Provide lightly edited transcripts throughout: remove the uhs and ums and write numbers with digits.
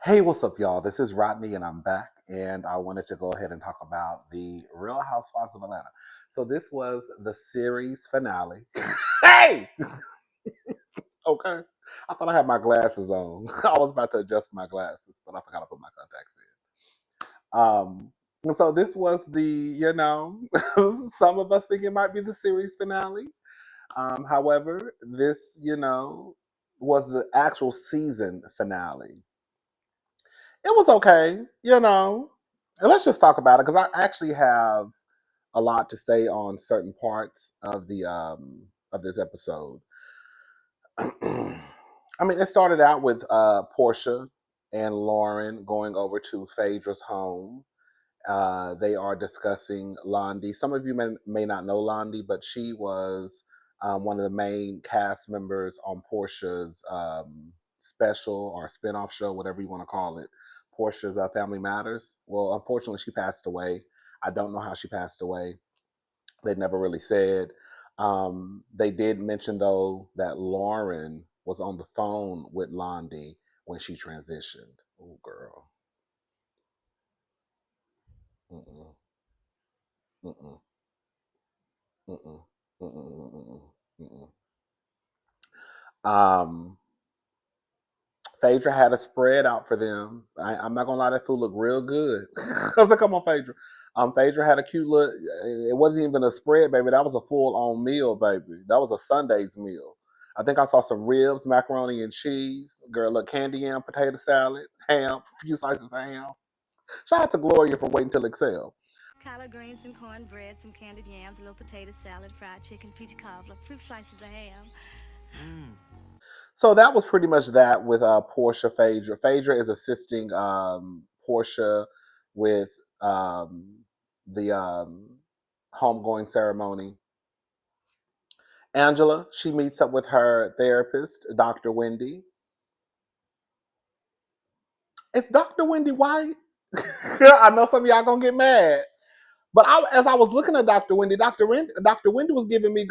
Hey, what's up, y'all? This is Rodney, and I'm back. And I wanted to go ahead and talk about the Real Housewives of Atlanta. So, this was the series finale. Hey! Okay. I thought I had my glasses on. I was about to adjust my glasses, but I forgot to put my contacts in. And so, this was some of us think it might be the series finale. However, this, was the actual season finale. It was okay. And let's just talk about it because I actually have a lot to say on certain parts of this episode. I mean, it started out with Portia and Lauren going over to Phaedra's home. They are discussing Londi. Some of you may not know Londi, but she was one of the main cast members on Portia's special or spinoff show, whatever you want to call it. Portia's Family Matters. Well, unfortunately, she passed away. I don't know how she passed away. They never really said. They did mention, though, that Lauren was on the phone with Londi when she transitioned. Oh, girl. Mm-mm, mm-mm, mm-mm, mm-mm, mm-mm, mm-mm. Um, Phaedra had a spread out for them. I'm not gonna lie, that food looked real good. I was like, come on, Phaedra. Phaedra had a cute look. It wasn't even a spread, baby. That was a full on meal, baby. That was a Sunday's meal. I think I saw some ribs, macaroni and cheese. Girl, look, candy yam, potato salad, ham, a few slices of ham. Shout out to Gloria for waiting till Excel. Collard greens, some cornbread, some candied yams, a little potato salad, fried chicken, peach cobbler, fruit slices of ham. So that was pretty much that with Portia Phaedra. Phaedra is assisting Portia with the homegoing ceremony. Angela, she meets up with her therapist, Dr. Wendy. It's Dr. Wendy White. I know some of y'all gonna get mad. But as I was looking at Dr. Wendy was giving me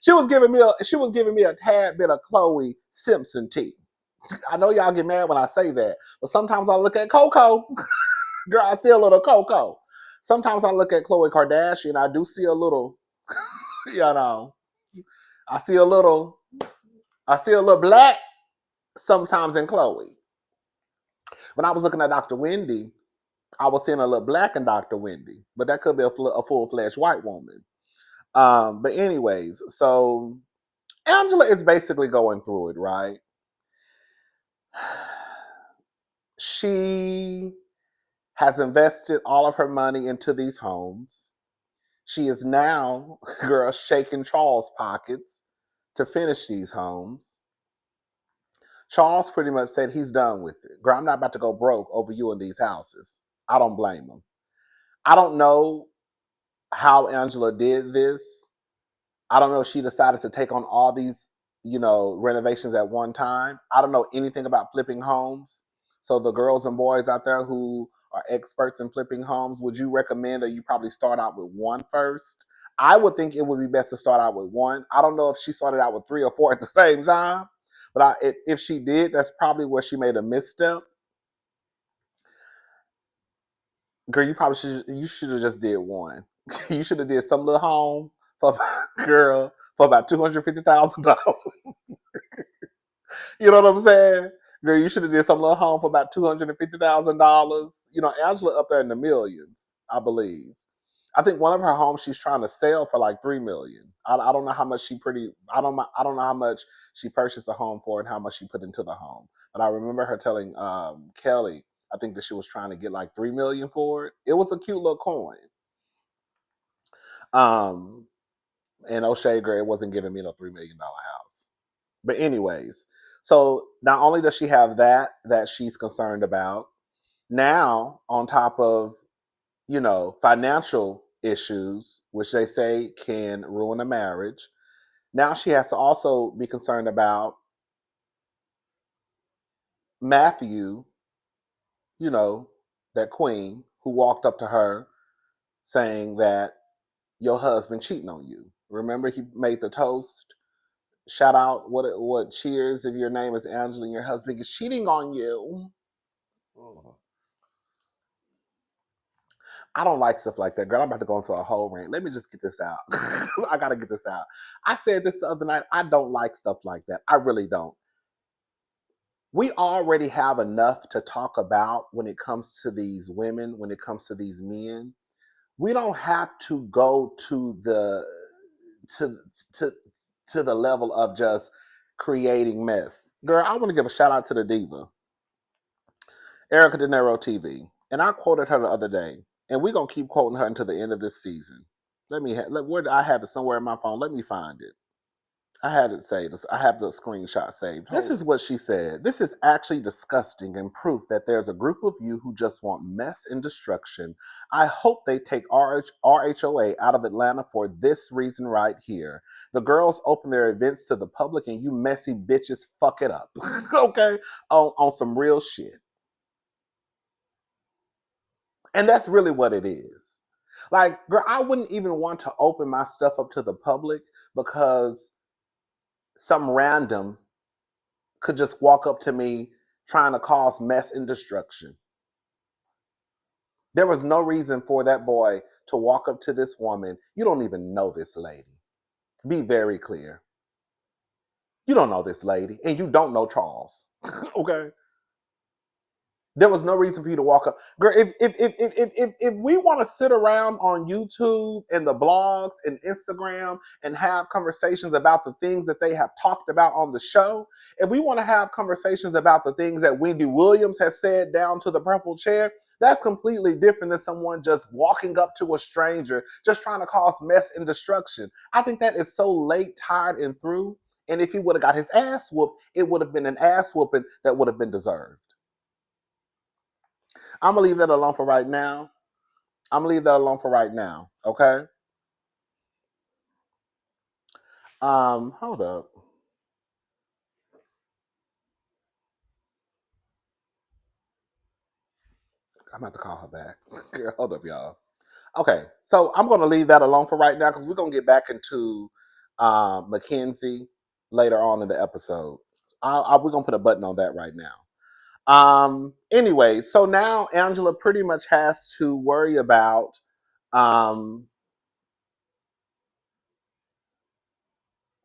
she was giving me a tad bit of Chloe Simpson tea. I know y'all get mad when I say that, but sometimes I look at Coco. Girl, I see a little Coco. Sometimes I look at Khloe Kardashian. I do see a little, you know, I see a little, I see a little black sometimes in Chloe. When I was looking at Dr. Wendy, I was seeing a little black in Dr. Wendy, but that could be a full fledged white woman. But anyways, so Angela is basically going through it, right? She has invested all of her money into these homes. She is now, girl, shaking Charles' pockets to finish these homes. Charles pretty much said he's done with it. Girl, I'm not about to go broke over you in these houses. I don't blame him. I don't know how Angela did this. I don't know if she decided to take on all these, renovations at one time. I don't know anything about flipping homes. So the girls and boys out there who are experts in flipping homes, would you recommend that you probably start out with one first? I would think it would be best to start out with one. I don't know if she started out with three or four at the same time, but if she did, that's probably where she made a misstep. Girl, you should have just did one. You should have did some little home for girl for about $250,000. You know what I'm saying? Girl, you should have did some little home for about $250,000. Angela up there in the millions, I believe. I think one of her homes she's trying to sell for like 3 million. I don't know how much I don't know how much she purchased a home for and how much she put into the home. But I remember her telling Kelly, I think that she was trying to get like 3 million for it. It was a cute little coin. Um, and O'Shea girl, it wasn't giving me no $3 million house. But anyways, so not only does she have that she's concerned about, now on top of financial issues, which they say can ruin a marriage, now she has to also be concerned about Matthew, you know, that queen who walked up to her saying that your husband cheating on you. Remember he made the toast Shout out what cheers if your name is Angela and your husband is cheating on you. Oh. I don't like stuff like that, girl. I'm about to go into a whole rant. Let me just get this out. I gotta get this out. I said this the other night. I don't like stuff like that. I really don't. We already have enough to talk about when it comes to these women, when it comes to these men. We don't have to go to to to the level of just creating mess. Girl, I want to give a shout out to the diva, Erica De Niro TV. And I quoted her the other day, and we're gonna keep quoting her until the end of this season. Where I have it somewhere in my phone. Let me find it. I had it saved. I have the screenshot saved. This is what she said. This is actually disgusting and proof that there's a group of you who just want mess and destruction. I hope they take RHOA out of Atlanta for this reason right here. The girls open their events to the public and you messy bitches fuck it up. Okay? On some real shit. And that's really what it is. Like, girl, I wouldn't even want to open my stuff up to the public because some random could just walk up to me trying to cause mess and destruction. There was no reason for that boy to walk up to this woman. You don't even know this lady. Be very clear. You don't know this lady, and you don't know Charles. Okay? There was no reason for you to walk up. Girl, if we want to sit around on YouTube and the blogs and Instagram and have conversations about the things that they have talked about on the show, if we want to have conversations about the things that Wendy Williams has said down to the purple chair, that's completely different than someone just walking up to a stranger, just trying to cause mess and destruction. I think that is so late, tired, and through. And if he would have got his ass whooped, it would have been an ass whooping that would have been deserved. I'm gonna leave that alone for right now. I'm gonna leave that alone for right now. Okay. Hold up. I'm about to call her back. Hold up, y'all. Okay, so I'm gonna leave that alone for right now because we're gonna get back into Mackenzie later on in the episode. We're gonna put a button on that right now. Anyway, so now Angela pretty much has to worry about um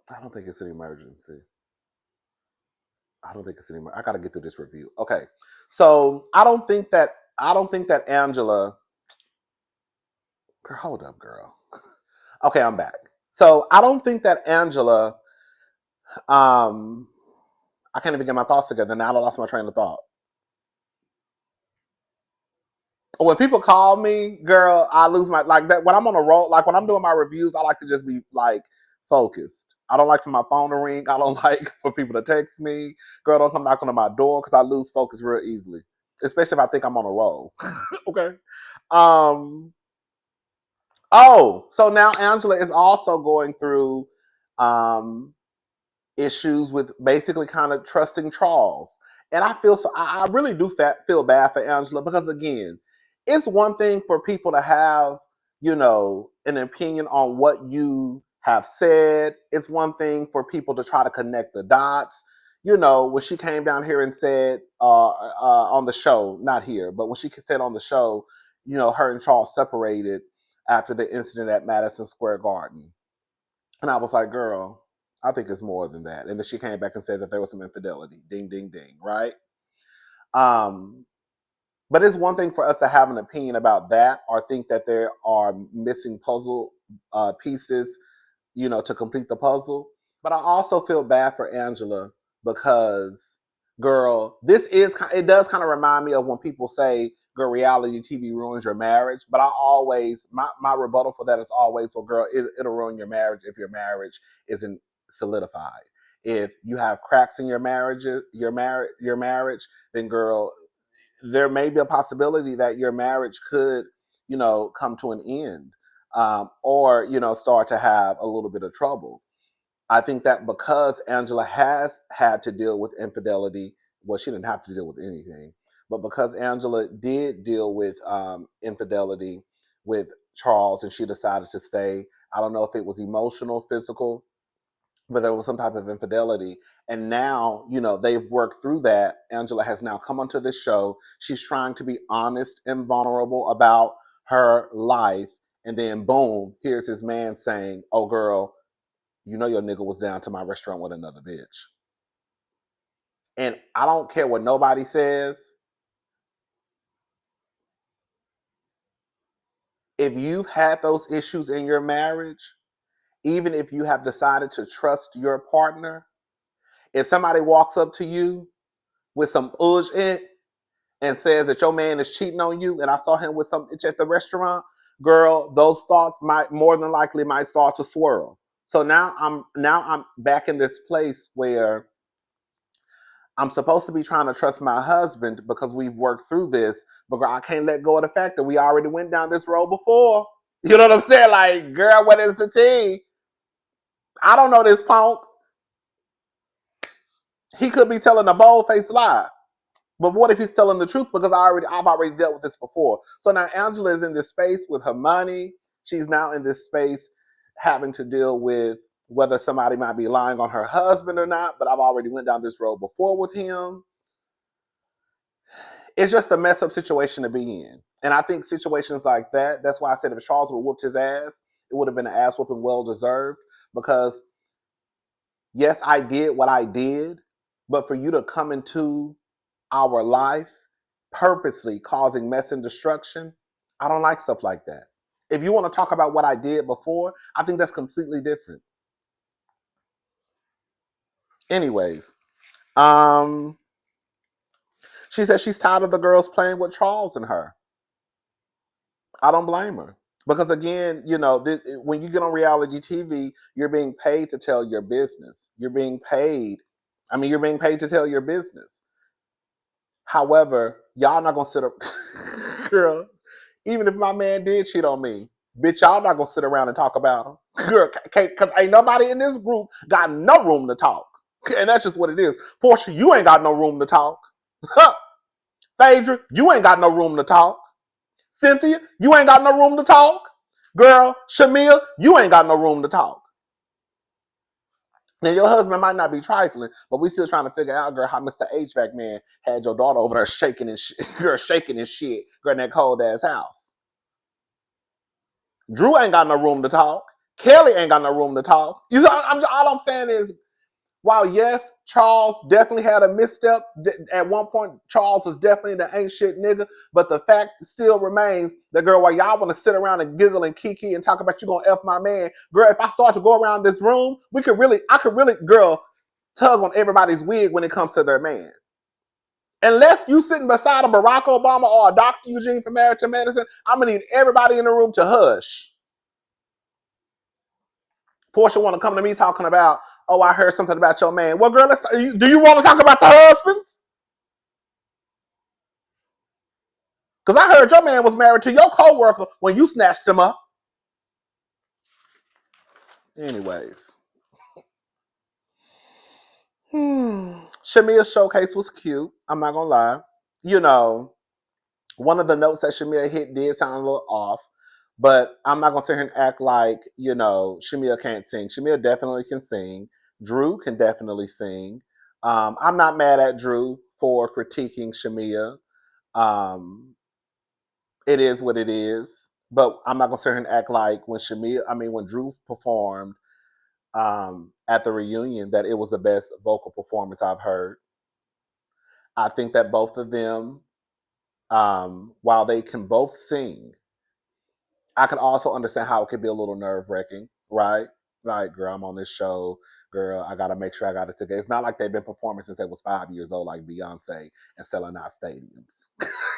I don't think it's an emergency. I don't think it's anymore. I got to get through this review. Okay, so I don't think that Angela. Girl, hold up, girl. Okay, I'm back. So I don't think that Angela. Um, I can't even get my thoughts together. Now I lost my train of thought. When people call me, girl, I lose my like that. When I'm on a roll, like when I'm doing my reviews, I like to just be like focused. I don't like for my phone to ring. I don't like for people to text me. Girl, don't come knocking on my door because I lose focus real easily, especially if I think I'm on a roll. Okay. Um. Oh, so now Angela is also going through um issues with basically kind of trusting Charles. And I feel so, I really do feel bad for Angela because, again, it's one thing for people to have, an opinion on what you have said. It's one thing for people to try to connect the dots. When she came down here and said on the show, not here, but when she said on the show, her and Charles separated after the incident at Madison Square Garden. And I was like, girl, I think it's more than that. And then she came back and said that there was some infidelity. Ding, ding, ding, right? Um, but it's one thing for us to have an opinion about that or think that there are missing puzzle pieces, to complete the puzzle. But I also feel bad for Angela because, girl, it does kind of remind me of when people say, girl, reality TV ruins your marriage. But my rebuttal for that is always, well, girl, it'll ruin your marriage if your marriage isn't solidified. If you have cracks in your marriage, then girl, there may be a possibility that your marriage could, come to an end, or start to have a little bit of trouble. I think that because Angela has had to deal with infidelity, well, she didn't have to deal with anything, but because Angela did deal with infidelity with Charles and she decided to stay, I don't know if it was emotional, physical, but there was some type of infidelity. And now, they've worked through that. Angela has now come onto this show. She's trying to be honest and vulnerable about her life. And then, boom, here's his man saying, "Oh, girl, your nigga was down to my restaurant with another bitch." And I don't care what nobody says. If you've had those issues in your marriage, even if you have decided to trust your partner, if somebody walks up to you with some udge in it and says that your man is cheating on you, and I saw him with some itch at the restaurant, girl, those thoughts might more than likely might start to swirl. So now I'm back in this place where I'm supposed to be trying to trust my husband because we've worked through this, but girl, I can't let go of the fact that we already went down this road before. You know what I'm saying? Like, girl, what is the tea? I don't know this punk. He could be telling a bold-faced lie. But what if he's telling the truth? Because I've already dealt with this before. So now Angela is in this space with her money. She's now in this space having to deal with whether somebody might be lying on her husband or not. But I've already went down this road before with him. It's just a mess up situation to be in. And I think situations like that, that's why I said if Charles would have whooped his ass, it would have been an ass whooping well deserved. Because yes, I did what I did, but for you to come into our life purposely causing mess and destruction, I don't like stuff like that. If you want to talk about what I did before, I think that's completely different. Anyways, um, she says she's tired of the girls playing with Charles and her. I don't blame her. Because again, when you get on reality TV, you're being paid to tell your business. You're being paid to tell your business. However, y'all not gonna sit up, girl. Even if my man did cheat on me, bitch, y'all not gonna sit around and talk about him, girl. Because ain't nobody in this group got no room to talk, and that's just what it is. Portia, you ain't got no room to talk. Phaedra, you ain't got no room to talk. Cynthia, you ain't got no room to talk. Girl, Shamia, you ain't got no room to talk. Now your husband might not be trifling, but we still trying to figure out, girl, how Mr. HVAC man had your daughter over there shaking and girl, shaking and shit, girl, in that cold ass house. Drew ain't got no room to talk. Kelly ain't got no room to talk. All I'm saying is, while yes, Charles definitely had a misstep at one point. Charles is definitely the ain't shit nigga, but the fact still remains that, girl, while y'all want to sit around and giggle and kiki and talk about you gonna F my man, girl, if I start to go around this room, I could really, girl, tug on everybody's wig when it comes to their man. Unless you sitting beside a Barack Obama or a Dr. Eugene from Married to Medicine, I'm gonna need everybody in the room to hush. Portia want to come to me talking about, oh, I heard something about your man. Well, girl, do you want to talk about the husbands? Because I heard your man was married to your co-worker when you snatched him up. Anyways. Shamia's showcase was cute. I'm not going to lie. One of the notes that Shamia hit did sound a little off. But I'm not going to sit here and act like, Shamia can't sing. Shamia definitely can sing. Drew can definitely sing. I'm not mad at Drew for critiquing Shamia. It is what it is. But I'm not gonna sit here and act like when Drew performed at the reunion, that it was the best vocal performance I've heard. I think that both of them, while they can both sing, I can also understand how it could be a little nerve wracking, right? Like, girl, I'm on this show. Girl, I gotta make sure I got it together. It's not like they've been performing since they was 5 years old, like Beyonce, and selling out stadiums.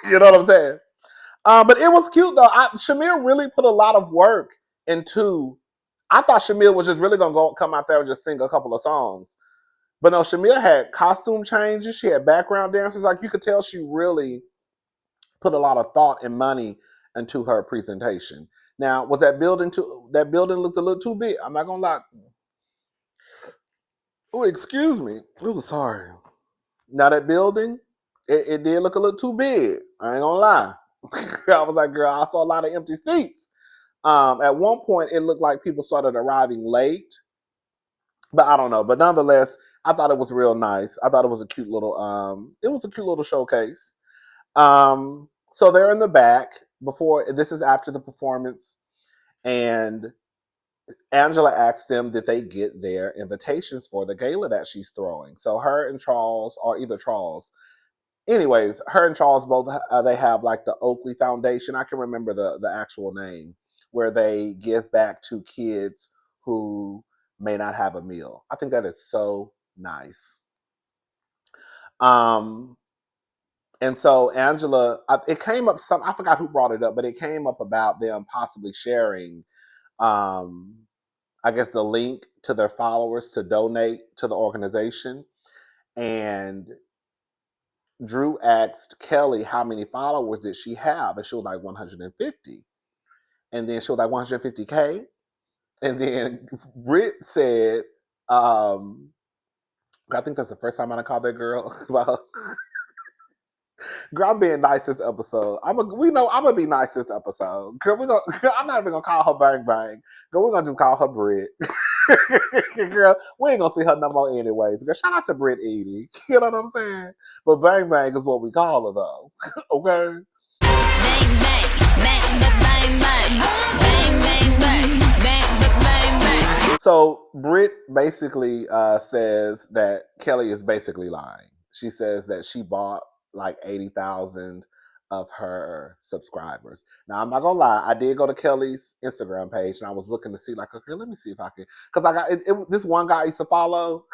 You know what I'm saying? But it was cute though. Shamir really put a lot of work into. I thought Shamir was just really gonna come out there and just sing a couple of songs, but no, Shamir had costume changes. She had background dancers. Like, you could tell she really put a lot of thought and money into her presentation. Now, was that building looked a little too big? I'm not gonna lie. Oh, excuse me. Oh, sorry. Now that building, it did look a little too big. I ain't gonna lie. I was like, girl, I saw a lot of empty seats. At one point, it looked like people started arriving late. But I don't know. But nonetheless, I thought it was real nice. I thought it was a cute little it was a cute little showcase. So they're in the back before this is after the performance, and Angela asked them did they get their invitations for the gala that she's throwing. So her and Charles, or either Charles, anyways, her and Charles both they have like the Oakley Foundation. I can remember the actual name where they give back to kids who may not have a meal. I think that is so nice. Um, and so Angela, it came up some. I forgot who brought it up, but it came up about them possibly sharing, um, I guess, the link to their followers to donate to the organization. And Drew asked Kelly how many followers did she have, and she was like 150. And then she was like 150K. And then Britt said, um, I think that's the first time I called that girl. Well, girl, I'm being nice this episode. We know I'm gonna be nice this episode. Girl, I'm not even gonna call her Bang Bang. Girl, we're gonna just call her Britt. Girl, we ain't gonna see her no more anyways. Girl, shout out to Britt Edie. You know what I'm saying? But Bang Bang is what we call her though. Okay. Bang bang, bang bang bang, bang bang bang, bang bang bang. So Britt basically says that Kelly is basically lying. She says that she bought like 80,000 of her subscribers. Now I'm not gonna lie, I did go to Kelly's Instagram page and I was looking to see like, okay, let me see if I can, because I got this one guy I used to follow.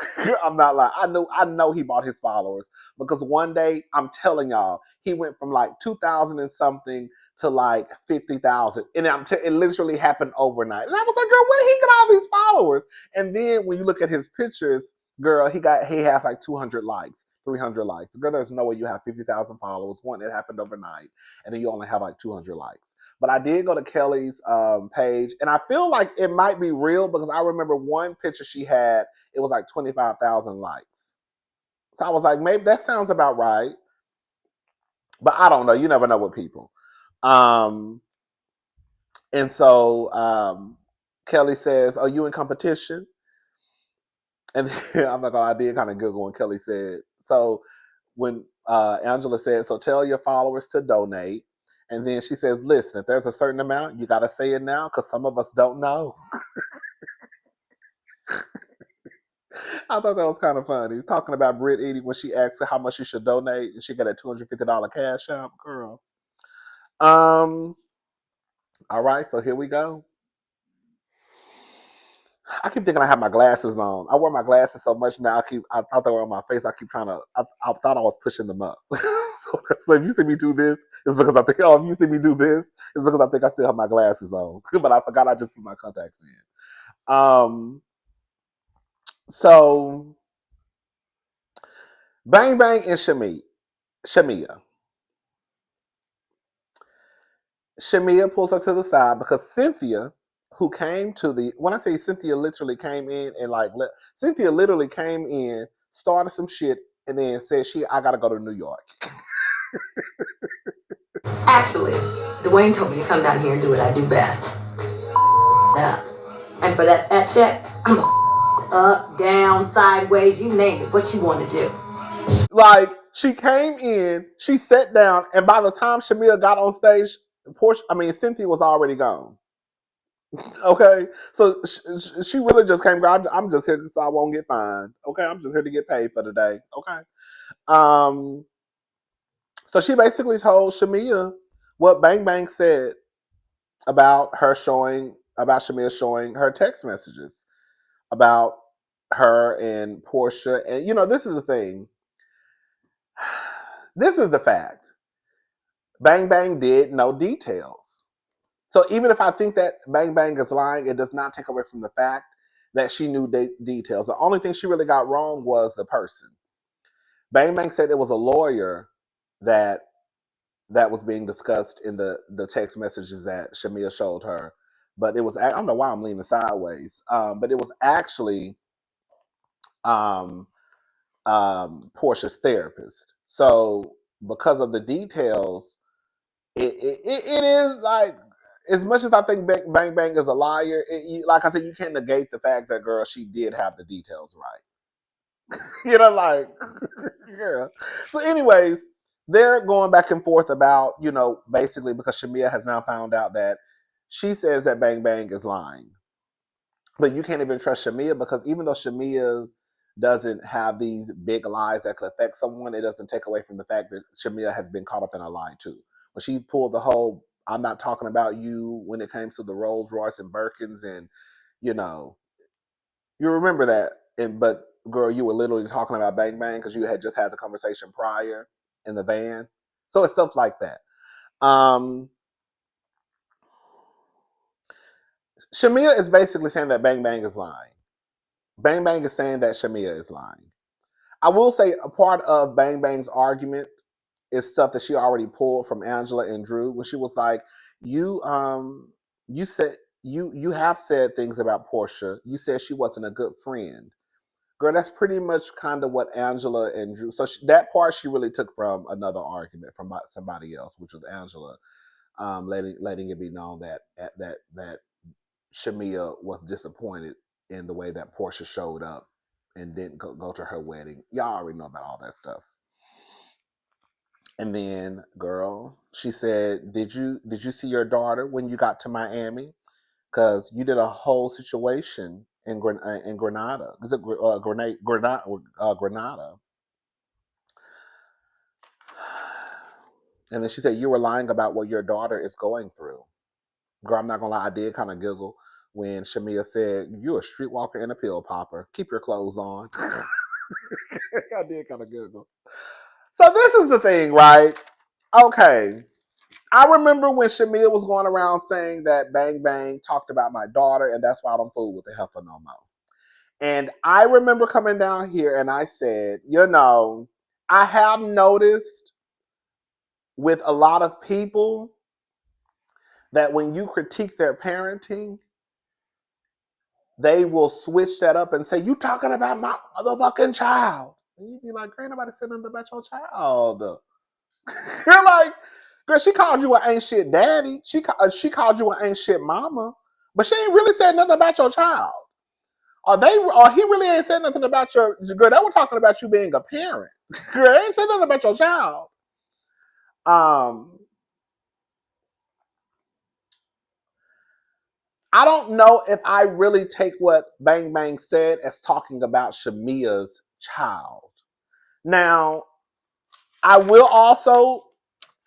I'm not lying. I know he bought his followers because one day I'm telling y'all he went from like 2,000 and something to like 50,000, and it literally happened overnight. And I was like, girl, where did he get all these followers? And then when you look at his pictures, girl, he has like 200 likes, 300 likes. Girl, there's no way you have 50,000 followers. One, it happened overnight, and then you only have like 200 likes. But I did go to Kelly's page, and I feel like it might be real because I remember one picture she had, it was like 25,000 likes. So I was like, maybe that sounds about right. But I don't know. You never know with people. Um, and so Kelly says, "Are you in competition?" And I'm like, "Oh, I did kind of Google." And Kelly said, "So when Angela said, so tell your followers to donate." And then she says, "Listen, if there's a certain amount, you got to say it now because some of us don't know." I thought that was kind of funny. Talking about Britt Edie when she asked her how much she should donate, and she got a $250 cash out, girl. Um. All right, so here we go. I keep thinking I have my glasses on. I wear my glasses so much now. I thought they were on my face. I keep trying to. I thought I was pushing them up. So if you see me do this, it's because I think. Oh, if you see me do this, it's because I think I still have my glasses on. But I forgot I just put my contacts in. So Bang Bang and Shamia. Shamia pulls her to the side because Cynthia, who came to the when I say Cynthia literally came in and Cynthia literally came in, started some shit, and then said I gotta go to New York. Actually, Dwayne told me to come down here and do what I do best. Yeah. And for that fat check, I'm up, down, sideways, you name it, what you want to do. Like she came in, she sat down, and by the time Shamia got on stage, Cynthia was already gone. Okay, so she really just came. I'm just here so I won't get fined. Okay, I'm just here to get paid for the day. Okay. Um. So she basically told Shamia what Bang Bang said about Shamia showing her text messages about her and Portia. And this is the thing. This is the fact. Bang Bang did know details. So even if I think that Bang Bang is lying, it does not take away from the fact that she knew details. The only thing she really got wrong was the person. Bang Bang said it was a lawyer that was being discussed in the text messages that Shamia showed her. But it was I don't know why I'm leaning sideways. But it was actually um, Portia's therapist. So because of the details, it is like as much as I think Bang Bang is a liar, like I said, you can't negate the fact that girl, she did have the details right. Like, girl. So, anyways, they're going back and forth about, basically because Shamia has now found out that she says that Bang Bang is lying. But you can't even trust Shamia because even though Shamia doesn't have these big lies that could affect someone, it doesn't take away from the fact that Shamia has been caught up in a lie too. When she pulled the whole "I'm not talking about you" when it came to the Rolls Royce and Birkins, and you know, you remember that. But girl, you were literally talking about Bang Bang because you had just had the conversation prior in the van. So it's stuff like that. Um, Shamia is basically saying that Bang Bang is lying. Bang Bang is saying that Shamia is lying. I will say a part of Bang Bang's argument is stuff that she already pulled from Angela and Drew when she was like, you said you have said things about Portia. You said she wasn't a good friend. Girl, that's pretty much kind of what Angela and Drew. So that part she really took from another argument from somebody else, which was Angela, letting it be known that Shamia was disappointed in the way that Portia showed up and didn't go to her wedding. Y'all already know about all that stuff. And then, girl, she said, "Did you see your daughter when you got to Miami? Because you did a whole situation in Grenada. Is it Grenada?" And then she said, "You were lying about what your daughter is going through." Girl, I'm not gonna lie, I did kind of giggle when Shamia said, "You're a streetwalker and a pill popper. Keep your clothes on." I did kind of giggle. So this is the thing, right? Okay. I remember when Shamia was going around saying that Bang Bang talked about my daughter, and that's why I don't fool with the heifer no more. And I remember coming down here and I said, I have noticed with a lot of people that when you critique their parenting, they will switch that up and say, "You talking about my motherfucking child." And you'd be like, "Ain't nobody saying nothing about your child." You're like, girl, she called you an ain't shit daddy. She called you an ain't shit mama, but she ain't really said nothing about your child. Or he really ain't said nothing about your girl. They were talking about you being a parent. Girl, they ain't said nothing about your child. I don't know if I really take what Bang Bang said as talking about Shamia's child. Now, I will also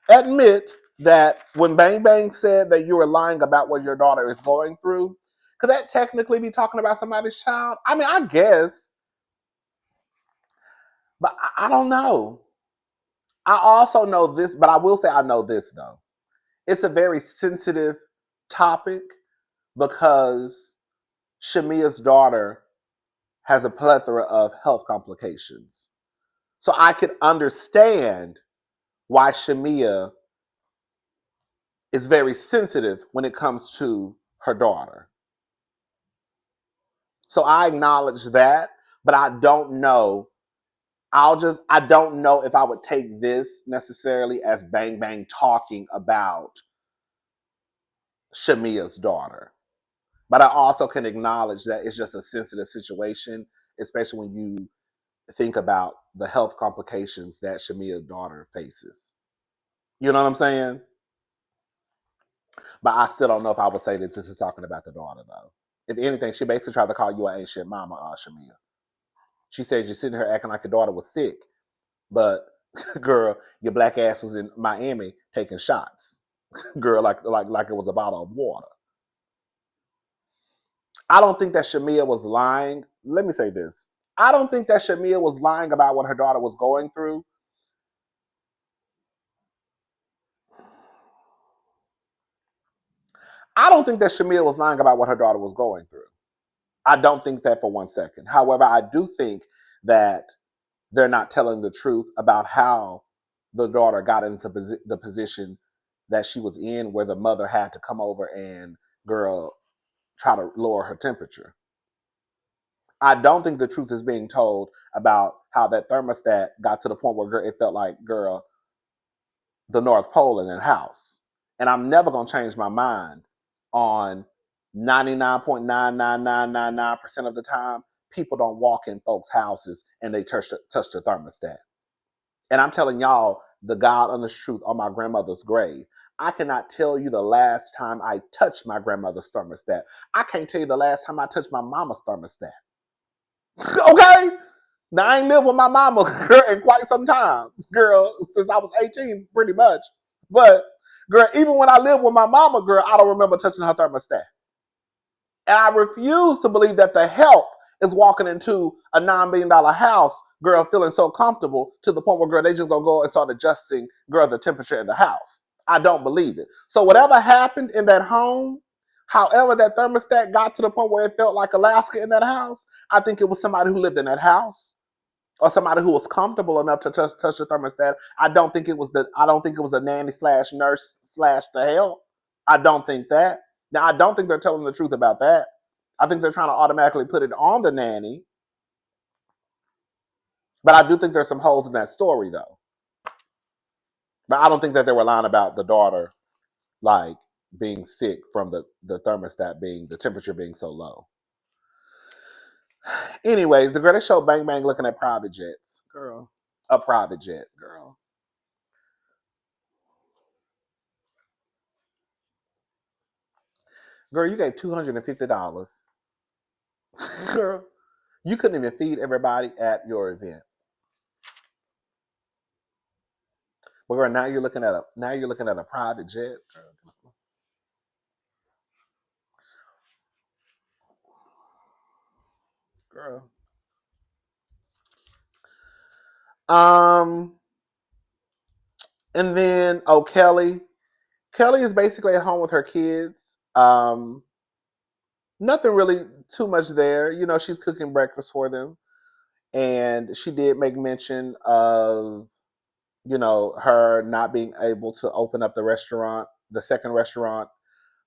admit that when Bang Bang said that you were lying about what your daughter is going through, could that technically be talking about somebody's child? I mean, I guess, but I don't know. I also know this, but I will say I know this though. It's a very sensitive topic because Shamia's daughter has a plethora of health complications. So I could understand why Shamia is very sensitive when it comes to her daughter. So I acknowledge that, but I don't know. I don't know if I would take this necessarily as Bang Bang talking about Shamia's daughter. But I also can acknowledge that it's just a sensitive situation, especially when you think about the health complications that Shamia's daughter faces. You know what I'm saying? But I still don't know if I would say that this is talking about the daughter, though. If anything, she basically tried to call you an ancient mama, Shamia. She said you're sitting here acting like your daughter was sick, but girl, your black ass was in Miami taking shots, girl, like it was a bottle of water. I don't think that Shamia was lying. Let me say this: I don't think that Shamia was lying about what her daughter was going through. I don't think that Shamia was lying about what her daughter was going through. I don't think that for one second. However, I do think that they're not telling the truth about how the daughter got into the position that she was in, where the mother had to come over and, girl, try to lower her temperature. I don't think the truth is being told about how that thermostat got to the point where, girl, it felt like, girl, the North Pole in that house. And I'm never going to change my mind on 99.99999% of the time, people don't walk in folks' houses and they touch the thermostat. And I'm telling y'all the God honest truth on my grandmother's grave. I cannot tell you the last time I touched my grandmother's thermostat. I can't tell you the last time I touched my mama's thermostat. Okay? Now, I ain't lived with my mama, girl, in quite some time, girl, since I was 18, pretty much. But, girl, even when I lived with my mama, girl, I don't remember touching her thermostat. And I refuse to believe that the help is walking into a $9 million house, girl, feeling so comfortable to the point where, girl, they just gonna go and start adjusting, girl, the temperature in the house. I don't believe it. So whatever happened in that home, however that thermostat got to the point where it felt like Alaska in that house, I think it was somebody who lived in that house or somebody who was comfortable enough to touch the thermostat. I don't think it was a nanny slash nurse slash the help. I don't think that. Now, I don't think they're telling the truth about that. I think they're trying to automatically put it on the nanny. But I do think there's some holes in that story, though. But I don't think that they were lying about the daughter, like, being sick from the thermostat the temperature being so low. Anyways, the girl, they showed Bang Bang looking at private jets. Girl. A private jet, girl. Girl, you gave $250. Girl, you couldn't even feed everybody at your event. But girl, now you're looking at a private jet. Girl. Um, and then Kelly. Kelly is basically at home with her kids. Nothing really too much there. You know, she's cooking breakfast for them. And she did make mention of, you know, her not being able to open up the restaurant, the second restaurant,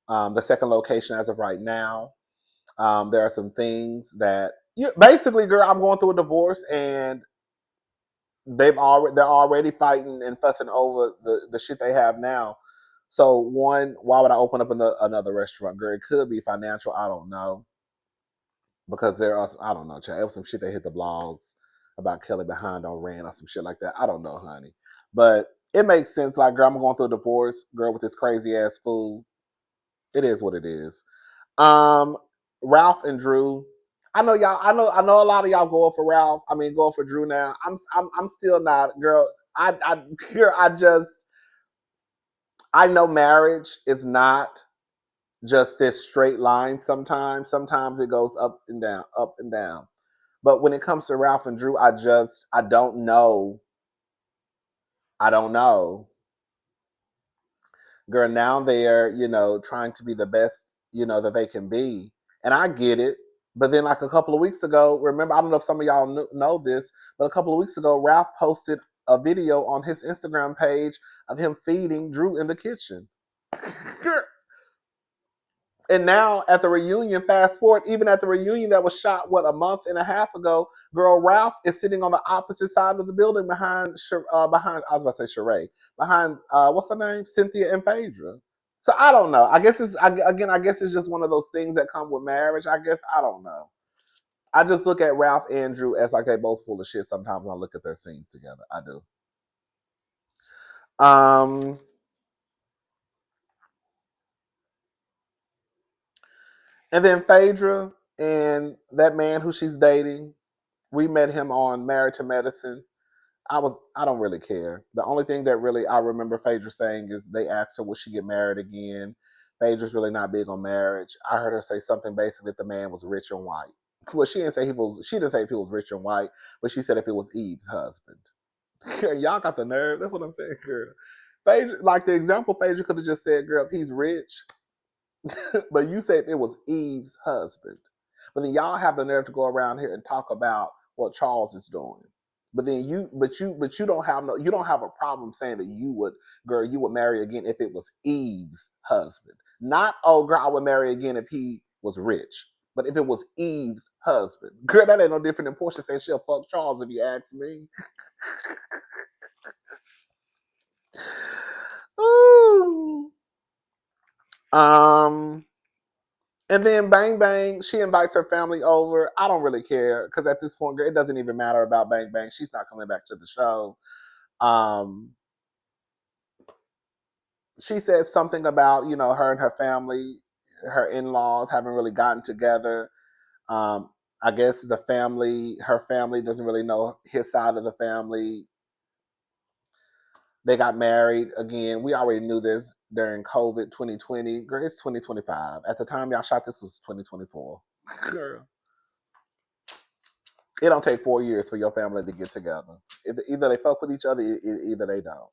the second location as of right now. There are some things that basically, girl, I'm going through a divorce and they're already fighting and fussing over the shit they have now. So one, why would I open up another restaurant, girl? It could be financial. I don't know, because there are I don't know. Child, it was some shit they hit the blogs about Kelly behind on rent or some shit like that. I don't know, honey, but it makes sense. Like, girl, I'm going through a divorce, girl, with this crazy ass fool. It is what it is. Um, Ralph and Drew. I know y'all. I know a lot of y'all going for Ralph. I mean, going for Drew now. I'm still not, girl. Girl, I know marriage is not just this straight line. Sometimes it goes up and down, up and down. But when it comes to Ralph and Drew, I don't know. I don't know. Girl, now they're, trying to be the best, that they can be. And I get it. But then, like, a couple of weeks ago, remember, I don't know if some of y'all know this, but a couple of weeks ago, Ralph posted a video on his Instagram page of him feeding Drew in the kitchen. Girl. And now at the reunion, fast forward, even at the reunion that was shot, what, a month and a half ago, girl, Ralph is sitting on the opposite side of the building behind, I was about to say Sheree, behind, what's her name? Cynthia and Phaedra. So I don't know. I guess I guess it's just one of those things that come with marriage. I guess, I don't know. I just look at Ralph and Drew as like they both full of shit sometimes when I look at their scenes together. I do. Um, and then Phaedra and that man who she's dating, we met him on Married to Medicine. I don't really care. The only thing that really I remember Phaedra saying is they asked her, would she get married again? Phaedra's really not big on marriage. I heard her say something basically if the man was rich and white. Well, she didn't say if he was rich and white, but she said if it was Eve's husband. Y'all got the nerve. That's what I'm saying, girl. Phaedra, like the example, Phaedra could have just said, girl, if he's rich, but you said it was Eve's husband. But then y'all have the nerve to go around here and talk about what Charles is doing. But then you don't have you don't have a problem saying that you would marry again if it was Eve's husband. Not, oh girl, I would marry again if he was rich. But if it was Eve's husband, girl, that ain't no different than Portia saying she'll fuck Charles if you ask me. Ooh. And then Bang Bang, she invites her family over. I don't really care because at this point, girl, it doesn't even matter about Bang Bang. She's not coming back to the show. Um, she says something about, her and her family, her in-laws haven't really gotten together. Um, I guess her family doesn't really know his side of the family. They got married again. We already knew this during COVID 2020. Girl, it's 2025. At the time y'all shot this was 2024. Girl, it don't take 4 years for your family to get together. Either they fuck with each other, either they don't.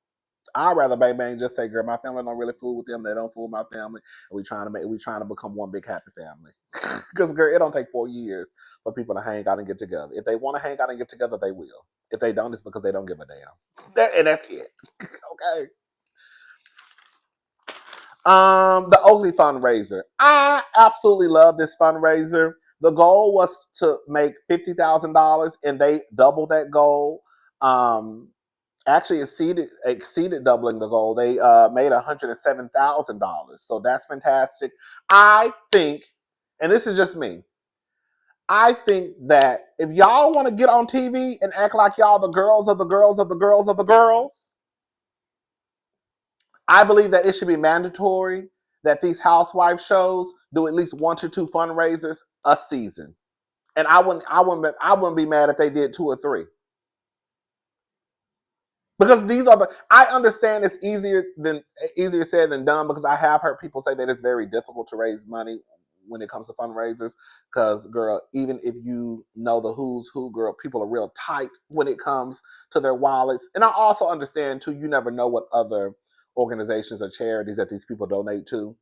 I'd rather Bang Bang just say, "Girl, my family don't really fool with them. They don't fool my family. And we trying to become one big happy family." Because girl, it don't take 4 years for people to hang out and get together. If they want to hang out and get together, they will. If they don't, it's because they don't give a damn. And that's it. Okay. The Oakley fundraiser. I absolutely love this fundraiser. The goal was to make $50,000, and they doubled that goal. Actually exceeded doubling the goal. They made $107,000, so that's fantastic. I think, and this is just me, I think that if y'all want to get on TV and act like y'all the girls of the girls of the girls of the girls, I believe that it should be mandatory that these housewife shows do at least 1 to 2 fundraisers a season. And I wouldn't be mad if they did 2 or 3. Because I understand it's easier said than done, because I have heard people say that it's very difficult to raise money when it comes to fundraisers. Because girl, even if you know the who's who, girl, people are real tight when it comes to their wallets. And I also understand too, you never know what other organizations or charities that these people donate to.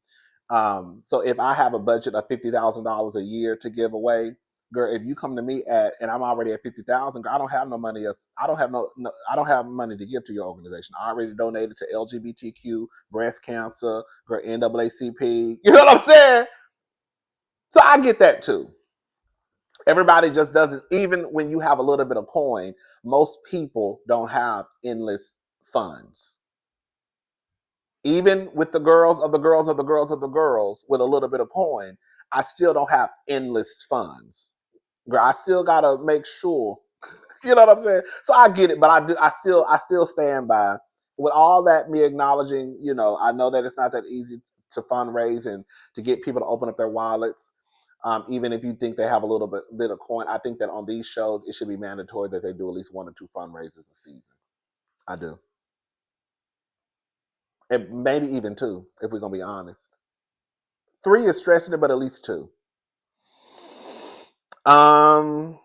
So if I have a budget of $50,000 a year to give away, girl, if you come to me and I'm already at 50,000, I don't have no money. I don't have I don't have money to give to your organization. I already donated to LGBTQ, breast cancer, girl, NAACP. You know what I'm saying? So I get that too. Everybody just doesn't. Even when you have a little bit of coin, most people don't have endless funds. Even with the girls of the girls of the girls of the girls with a little bit of coin, I still don't have endless funds. Girl, I still gotta make sure. You know what I'm saying? So I get it, but I still stand by with all that, me acknowledging, I know that it's not that easy to fundraise and to get people to open up their wallets. Even if you think they have a little bit of coin, I think that on these shows it should be mandatory that they do at least 1 or 2 fundraisers a season. I do. And maybe even 2, if we're gonna be honest. 3 is stretching it, but at least 2. Um,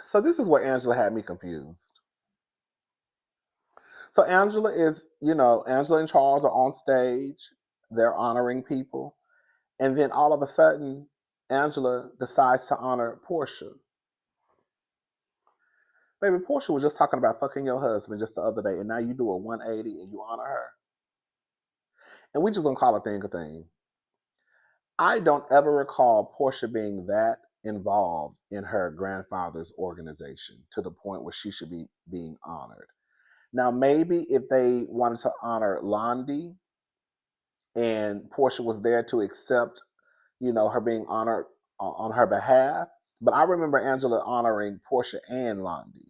so this is where Angela had me confused. So Angela and Charles are on stage. They're honoring people. And then all of a sudden, Angela decides to honor Portia. Baby, Portia was just talking about fucking your husband just the other day, and now you do a 180 and you honor her. And we just gonna call a thing a thing. I don't ever recall Portia being that involved in her grandfather's organization to the point where she should be being honored. Now, maybe if they wanted to honor Londi and Portia was there to accept, her being honored on her behalf. But I remember Angela honoring Portia and Londi.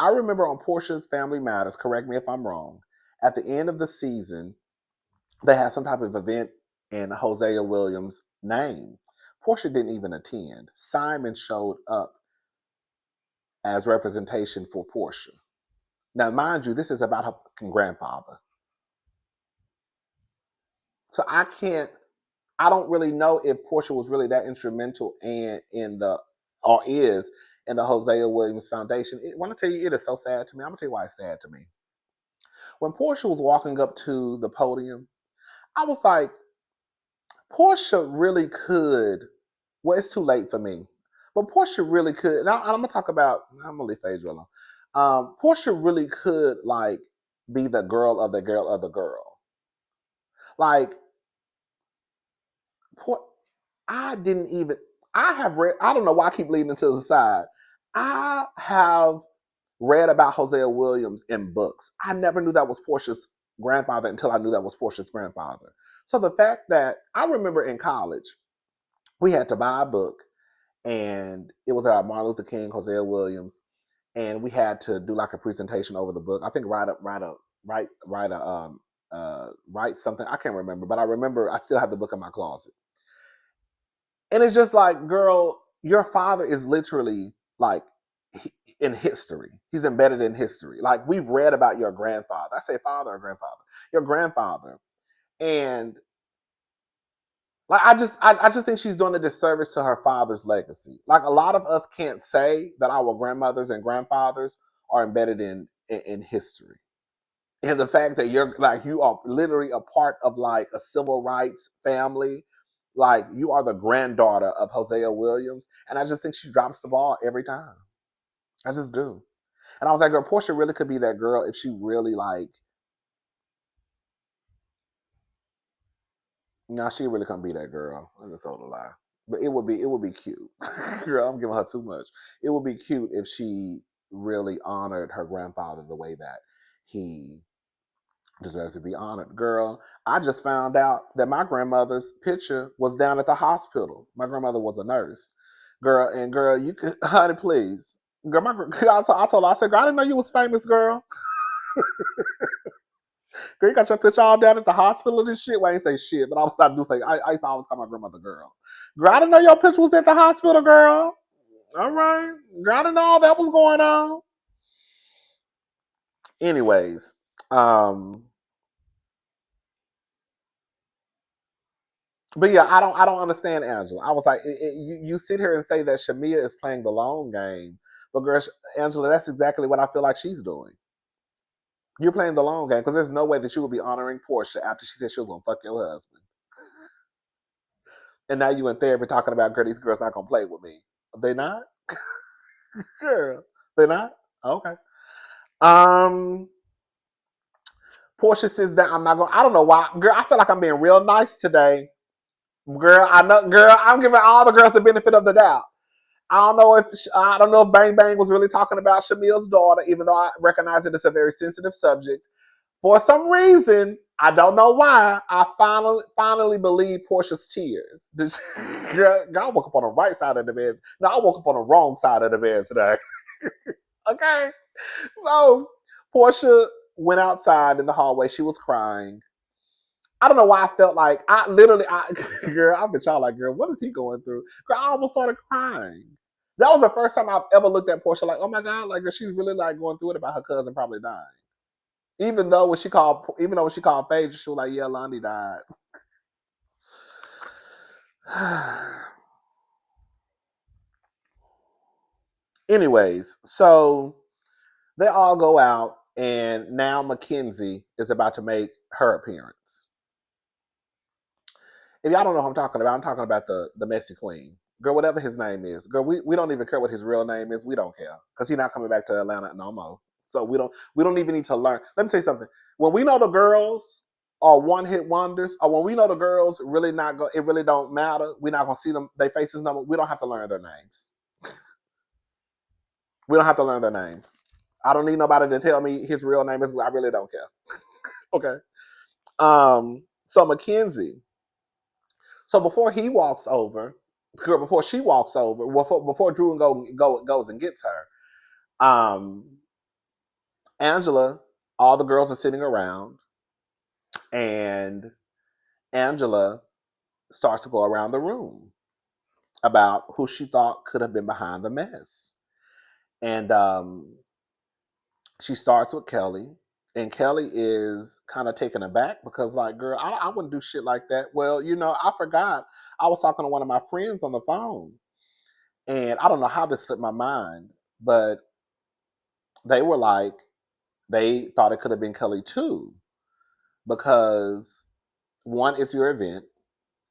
I remember on Portia's Family Matters, correct me if I'm wrong, at the end of the season, they had some type of event in Hosea Williams' name. Portia didn't even attend. Simon showed up as representation for Portia. Now, mind you, this is about her grandfather. So I don't really know if Portia was really that instrumental in the or is in the Hosea Williams Foundation. When I tell you, it is so sad to me. I'm gonna tell you why it's sad to me. When Portia was walking up to the podium, I was like, Portia really could. Well, it's too late for me, but Portia really could. And I'm gonna talk about. I'm gonna leave Phaedra alone. Portia really could be the girl of the girl of the girl. Like, I didn't even. I have read. I don't know why I keep leading to the side. I have read about Hosea Williams in books. I never knew that was Portia's grandfather until I knew that was Portia's grandfather. So the fact that I remember in college, we had to buy a book, and it was about Martin Luther King, Hosea Williams, and we had to do like a presentation over the book. I think write something. I can't remember, but I remember I still have the book in my closet. And it's just like, girl, your father is literally like in history. He's embedded in history. Like, we've read about your grandfather. I say father or grandfather. Your grandfather. And like, I just think she's doing a disservice to her father's legacy. Like, a lot of us can't say that our grandmothers and grandfathers are embedded in history. And the fact that you are literally a part of like a civil rights family, like you are the granddaughter of Hosea Williams, and I just think she drops the ball every time. I just do. And I was like, girl, Portia really could be that girl if she really like. No, she really couldn't be that girl. I just told a lie. But it would be cute. Girl, I'm giving her too much. It would be cute if she really honored her grandfather the way that he deserves to be honored. Girl, I just found out that my grandmother's picture was down at the hospital. My grandmother was a nurse. Girl, you could, honey, please. Girl, I told her, I said, girl, I didn't know you was famous, girl. Girl, you got your picture all down at the hospital and shit. Well, I ain't say shit, but I do say, I used to always call my grandmother girl. Girl, I didn't know your picture was at the hospital, girl. All right. Girl, I didn't know all that was going on. Anyways, but yeah, I don't understand Angela. I was like, you sit here and say that Shamia is playing the long game, but girl, Angela, that's exactly what I feel like she's doing. You're playing the long game because there's no way that you would be honoring Portia after she said she was gonna fuck your husband, and now you in therapy talking about, girl, these girls not gonna play with me. They not, girl. They not. Okay. Um, Portia says that I'm not gonna. I don't know why, girl. I feel like I'm being real nice today, girl. I know, girl. I'm giving all the girls the benefit of the doubt. I don't know if Bang Bang was really talking about Shamil's daughter, even though I recognize that it's a very sensitive subject. For some reason, I don't know why, I finally believe Portia's tears. Girl, I woke up on the right side of the bed. No, I woke up on the wrong side of the bed today. Okay, so Portia went outside in the hallway. She was crying. I don't know why I felt like girl, I bet y'all like, girl, what is he going through? Girl, I almost started crying. That was the first time I've ever looked at Portia like, oh my God, like, girl, she's really like going through it about her cousin probably dying. Even though when she called Paige, she was like, yeah, Lonnie died. Anyways, so they all go out, and now Mackenzie is about to make her appearance. If y'all don't know who I'm talking about the messy queen. Girl, whatever his name is. Girl, we don't even care what his real name is. We don't care. Because he's not coming back to Atlanta no more. So we don't even need to learn. Let me tell you something. When we know the girls are one hit wonders, or when we know the girls really not go, it really don't matter. We're not gonna see them, their faces no more. We don't have to learn their names. We don't have to learn their names. I don't need nobody to tell me his real name is, I really don't care. Okay. So Mackenzie, so before he walks over, before she walks over, before Drew goes and gets her, Angela, all the girls are sitting around, and Angela starts to go around the room about who she thought could have been behind the mess. And she starts with Kelly, and Kelly is kind of taken aback because, like, girl, I wouldn't do shit like that. Well, I forgot. I was talking to one of my friends on the phone, and I don't know how this slipped my mind, but they were like, they thought it could have been Kelly too, because one, it's your event,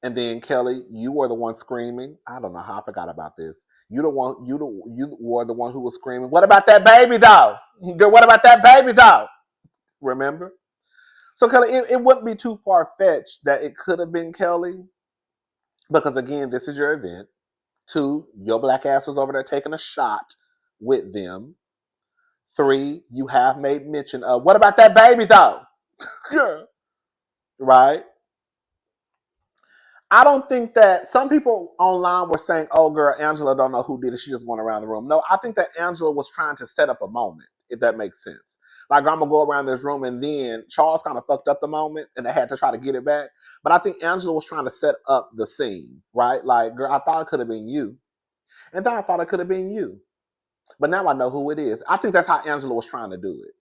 and then Kelly, you were the one screaming. I don't know how I forgot about this. You were the one who was screaming. What about that baby though? Girl, what about that baby though? Remember? So Kelly, it wouldn't be too far fetched that it could have been Kelly, because again, this is your event. Two, your black ass was over there taking a shot with them. Three, you have made mention of, what about that baby though? Right? I don't think that some people online were saying, "Oh, girl, Angela don't know who did it. She just went around the room." No, I think that Angela was trying to set up a moment, if that makes sense. Like I'm gonna go around this room, and then Charles kind of fucked up the moment, and they had to try to get it back. But I think Angela was trying to set up the scene, right? Like, girl, I thought it could have been you, and then I thought it could have been you, but now I know who it is. I think that's how Angela was trying to do it.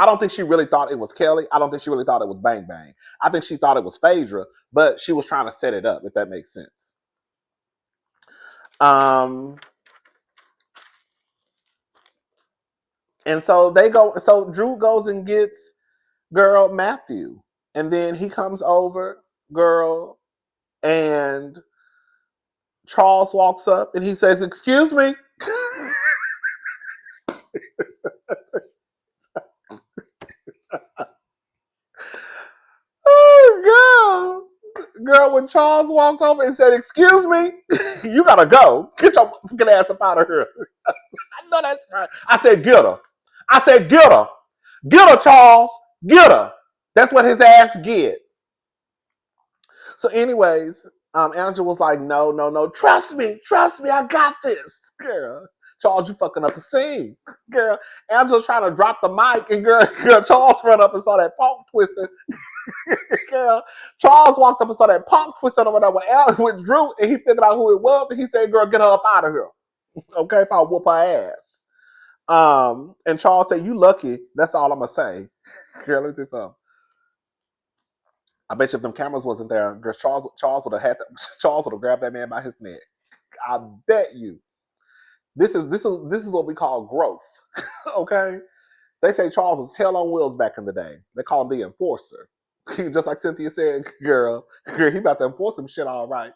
I don't think she really thought it was Kelly. I don't think she really thought it was Bang Bang. I think she thought it was Phaedra, but she was trying to set it up, if that makes sense. Um, and so they go. So Drew goes and gets girl Matthew, and then he comes over, girl, and Charles walks up and he says, "Excuse me." Oh, girl, when Charles walked over and said, "Excuse me," you gotta go. Get your fucking ass up out of here. I know that's right. I said, "Get her." I said, "Get her. Get her, Charles. Get her." That's what his ass get. So, anyways, Angela was like, "No, no, no. Trust me. Trust me. I got this." Girl. Charles, you fucking up the scene. Girl, Angela's trying to drop the mic, and girl Charles ran up and saw that punk twisting. Girl, Charles walked up and saw that punk twisting over there with Drew, and he figured out who it was, and he said, "Girl, get her up out of here. Okay, if I whoop her ass." And Charles said, "You lucky." That's all I'm gonna say. Girl, let me tell you something. I bet you if them cameras wasn't there, girl, Charles would have Charles would have grabbed that man by his neck. I bet you. This is what we call growth. Okay? They say Charles was hell on wheels back in the day. They call him the enforcer. Just like Cynthia said, girl, he about to enforce some shit all right.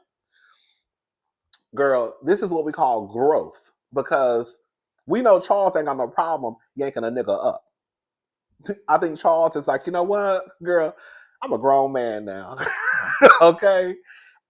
Girl, this is what we call growth because we know Charles ain't got no problem yanking a nigga up. I think Charles is like, you know what, girl, I'm a grown man now. Okay?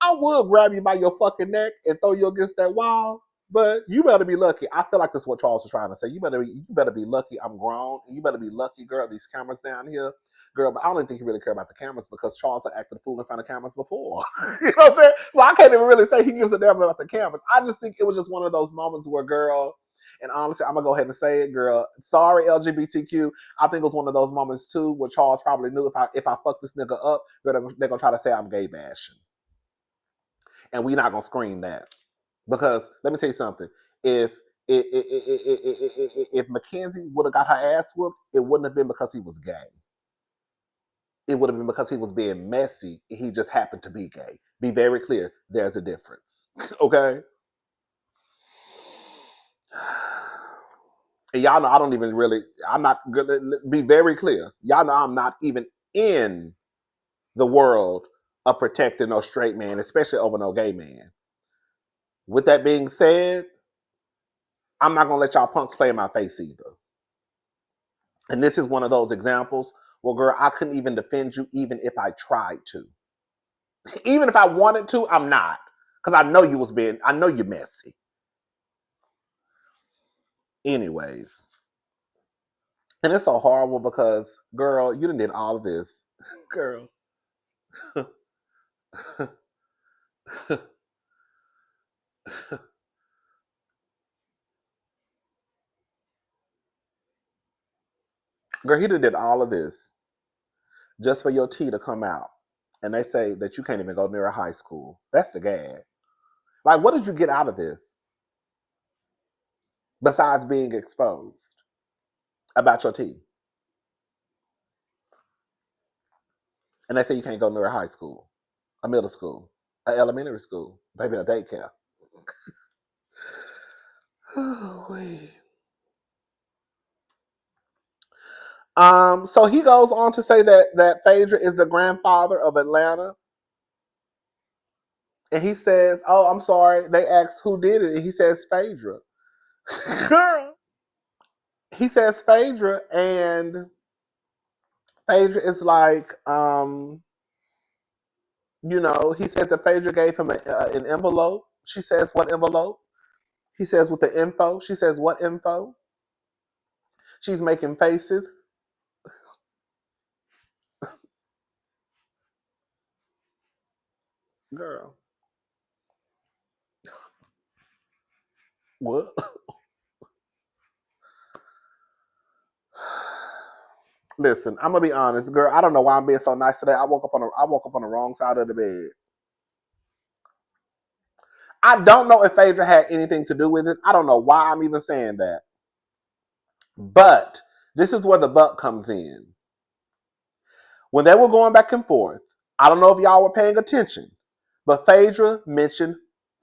I would grab you by your fucking neck and throw you against that wall, but you better be lucky. I feel like that's what Charles was trying to say. You better be lucky I'm grown. You better be lucky, girl, these cameras down here. Girl, but I don't even think you really care about the cameras because Charles had acted a fool in front of cameras before. You know what I'm saying? So I can't even really say he gives a damn about the cameras. I just think it was just one of those moments where, girl, and honestly, I'm gonna go ahead and say it, girl. Sorry, LGBTQ. I think it was one of those moments too where Charles probably knew if I fuck this nigga up, they're gonna try to say I'm gay bashing, and we're not gonna scream that because let me tell you something. If Mackenzie would have got her ass whooped, it wouldn't have been because he was gay. It would have been because he was being messy. He just happened to be gay. Be very clear. There's a difference. Okay. And y'all know I don't even really. I'm not. Be very clear. Y'all know I'm not even in the world of protecting no straight man, especially over no gay man. With that being said, I'm not gonna let y'all punks play in my face either. And this is one of those examples where, girl, I couldn't even defend you even if I tried to. Even if I wanted to, I'm not. Because I know I know you're messy. Anyways. And it's so horrible because, girl, you done did all of this. Girl. Girl, he done did all of this just for your tea to come out. And they say that you can't even go near a high school. That's the gag. Like, what did you get out of this besides being exposed about your tea? And they say you can't go near a high school, a middle school, an elementary school, maybe a daycare. So he goes on to say that Phaedra is the grandfather of Atlanta. And he says, "Oh, I'm sorry." They ask who did it, and he says Phaedra. Girl. He says Phaedra, and Phaedra is like, he says that Phaedra gave him an envelope. She says, "What envelope?" He says, "With the info." She says, "What info?" She's making faces. Girl. What? Listen, I'm gonna be honest, girl. I don't know why I'm being so nice today. I woke up on the wrong side of the bed. I don't know if Phaedra had anything to do with it. I don't know why I'm even saying that. But this is where the buck comes in. When they were going back and forth, I don't know if y'all were paying attention, but Phaedra mentioned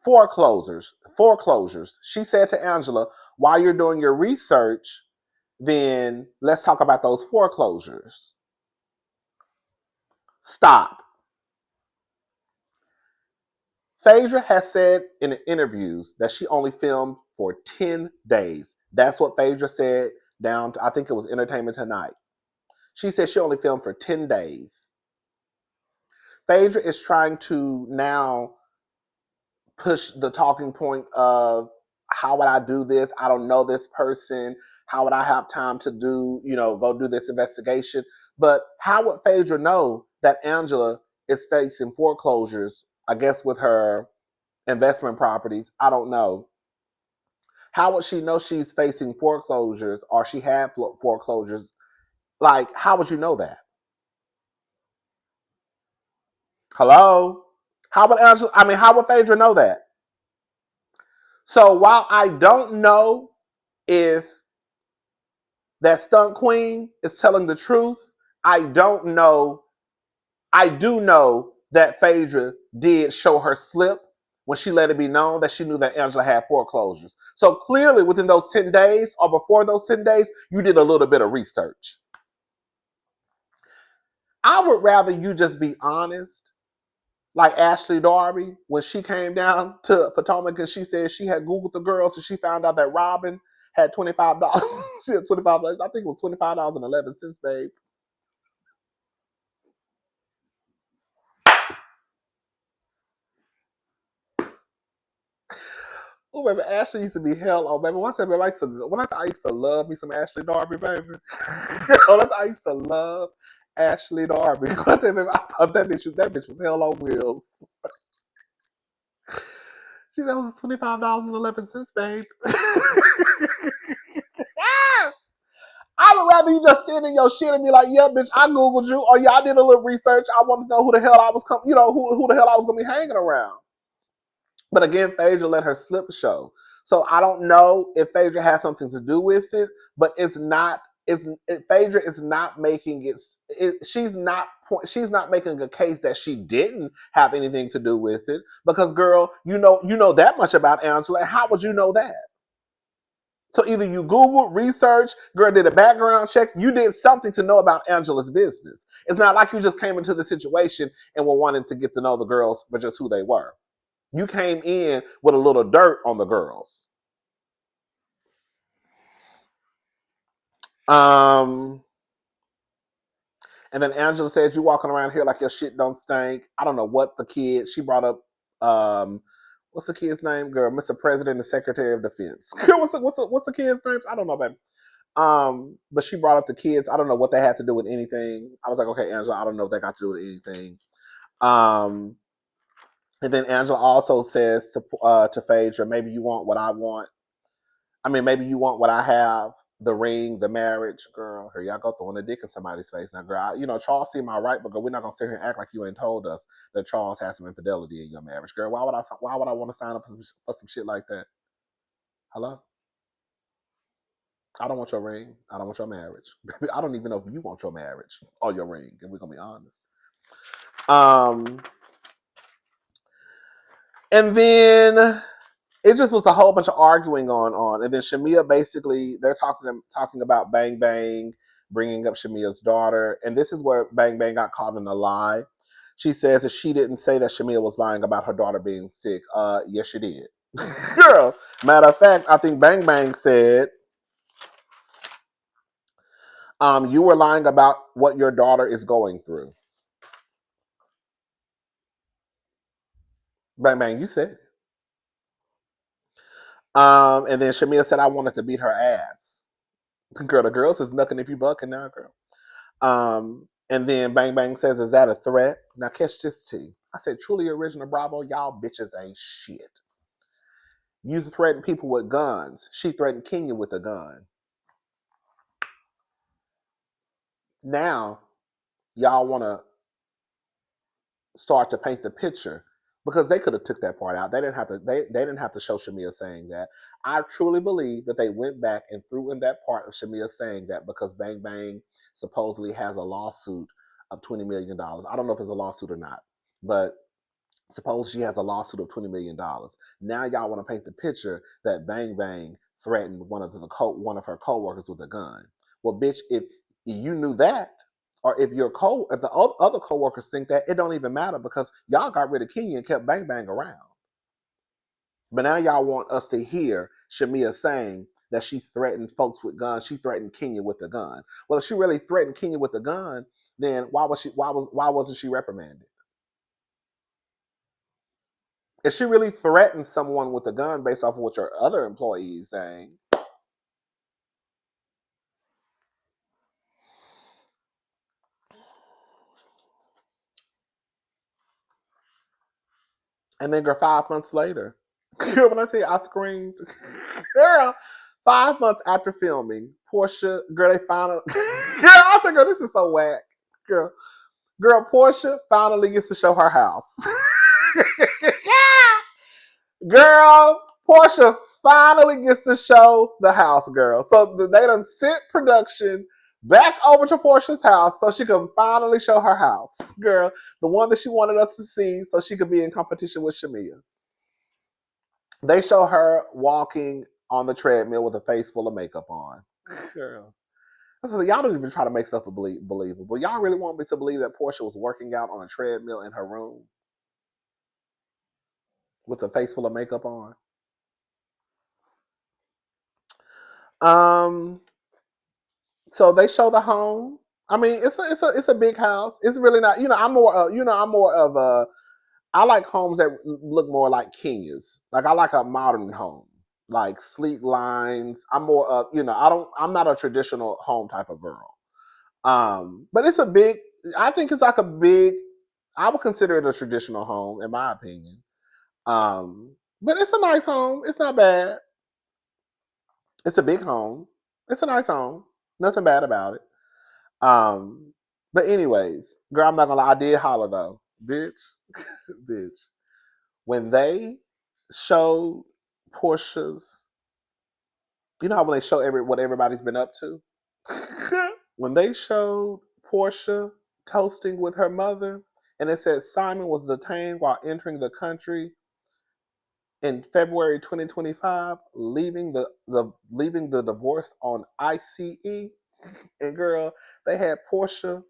foreclosures. Foreclosures. She said to Angela, while you're doing your research, then let's talk about those foreclosures. Stop. Phaedra has said in interviews that she only filmed for 10 days. That's what Phaedra said down to, I think it was Entertainment Tonight. She said she only filmed for 10 days. Phaedra is trying to now push the talking point of how would I do this? I don't know this person. How would I have time to do, go do this investigation? But how would Phaedra know that Angela is facing foreclosures, I guess, with her investment properties? I don't know. How would she know she's facing foreclosures or she had foreclosures? Like, how would you know that? Hello? How would Phaedra know that? So while I don't know if that stunt queen is telling the truth, I don't know. I do know that Phaedra did show her slip when she let it be known that she knew that Angela had foreclosures. So clearly within those 10 days or before those 10 days, you did a little bit of research. I would rather you just be honest, like Ashley Darby, when she came down to Potomac and she said she had Googled the girls and she found out that Robin had $25. She had $25. I think it was $25.11, babe. Oh, baby, Ashley used to be hell. Oh, baby, when I said I used to love me some Ashley Darby, baby. I used to love Ashley Darby. I said, baby, I thought that bitch was hell on wheels. She said it was $25.11, babe. I would rather you just stand in your shit and be like, yeah, bitch, I Googled you. Or yeah, I did a little research. I wanted to know who the hell I was who the hell I was gonna be hanging around. But again, Phaedra let her slip show. So I don't know if Phaedra has something to do with it, but Phaedra is not making she's not making a case that she didn't have anything to do with it. Because girl, you know that much about Angela. How would you know that? So either you Googled, research, girl did a background check, you did something to know about Angela's business. It's not like you just came into the situation and were wanting to get to know the girls for just who they were. You came in with a little dirt on the girls. Um, and then Angela says you walking around here like your shit don't stink. I don't know what the kid she brought up. What's the kid's name, girl? Mr. President and Secretary of Defense. Girl, what's the kid's name? I don't know, baby. But she brought up the kids. I don't know what they had to do with anything. I was like, okay, Angela, I don't know if they got to do with anything. Um, and then Angela also says to Phaedra, maybe you want what I want. Maybe you want what I have, the ring, the marriage, girl. Here y'all go throwing a dick in somebody's face now, girl. Charles seemed all right, but girl, we're not gonna sit here and act like you ain't told us that Charles has some infidelity in your marriage, girl. Why would I want to sign up for some shit like that? Hello. I don't want your ring. I don't want your marriage. I don't even know if you want your marriage or your ring, if we're gonna be honest. And then it just was a whole bunch of arguing going on. And then Shamia basically, they're talking about Bang Bang, bringing up Shamia's daughter. And this is where Bang Bang got caught in a lie. She says that she didn't say that Shamia was lying about her daughter being sick. Yes, she did. Girl, matter of fact, I think Bang Bang said, you were lying about what your daughter is going through. Bang Bang, you said it. And then Shamia said, I wanted to beat her ass. Girl, the girl says, nothing if you bucking now, girl. And then Bang Bang says, is that a threat? Now catch this tea. I said, truly original Bravo, y'all bitches ain't shit. You threaten people with guns. She threatened Kenya with a gun. Now, y'all want to start to paint the picture because they could have took that part out. They didn't have to. They didn't have to show Shamia saying that. I truly believe that they went back and threw in that part of Shamia saying that because Bang Bang supposedly has a lawsuit of $20 million. I don't know if it's a lawsuit or not, but suppose she has a lawsuit of $20 million. Now y'all want to paint the picture that Bang Bang threatened one of her coworkers with a gun. Well, bitch, if you knew that, or if if the other coworkers think that, it don't even matter because y'all got rid of Kenya and kept Bang Bang around. But now y'all want us to hear Shamia saying that she threatened folks with guns. She threatened Kenya with a gun. Well, if she really threatened Kenya with a gun, then why wasn't she reprimanded? If she really threatens someone with a gun based off of what your other employee is saying, and then girl, 5 months later, girl, when I tell you I screamed, girl, 5 months after filming, Portia, girl, they finally, girl, I said, girl, this is so whack, girl, Portia finally gets to show her house. Girl, Portia finally gets to show the house, girl. So they done sent production back over to Portia's house so she can finally show her house, girl. The one that she wanted us to see so she could be in competition with Shamia. They show her walking on the treadmill with a face full of makeup on. Girl. So y'all don't even try to make stuff believable. Y'all really want me to believe that Portia was working out on a treadmill in her room with a face full of makeup on? So they show the home. I mean, it's a big house. It's really not. I'm more of a. I like homes that look more like Kenya's. Like I like a modern home, like sleek lines. I'm more of I'm not a traditional home type of girl. But it's a big. I think it's like a big. I would consider it a traditional home, in my opinion. But it's a nice home. It's not bad. It's a big home. It's a nice home. Nothing bad about it. Um, but anyways, girl, I'm not gonna lie, I did holler though. Bitch, bitch. When they showed Portia's, you know how when they show what everybody's been up to? When they showed Portia toasting with her mother, and it said Simon was detained while entering the country in February 2025, leaving the divorce on ICE. And girl, they had Portia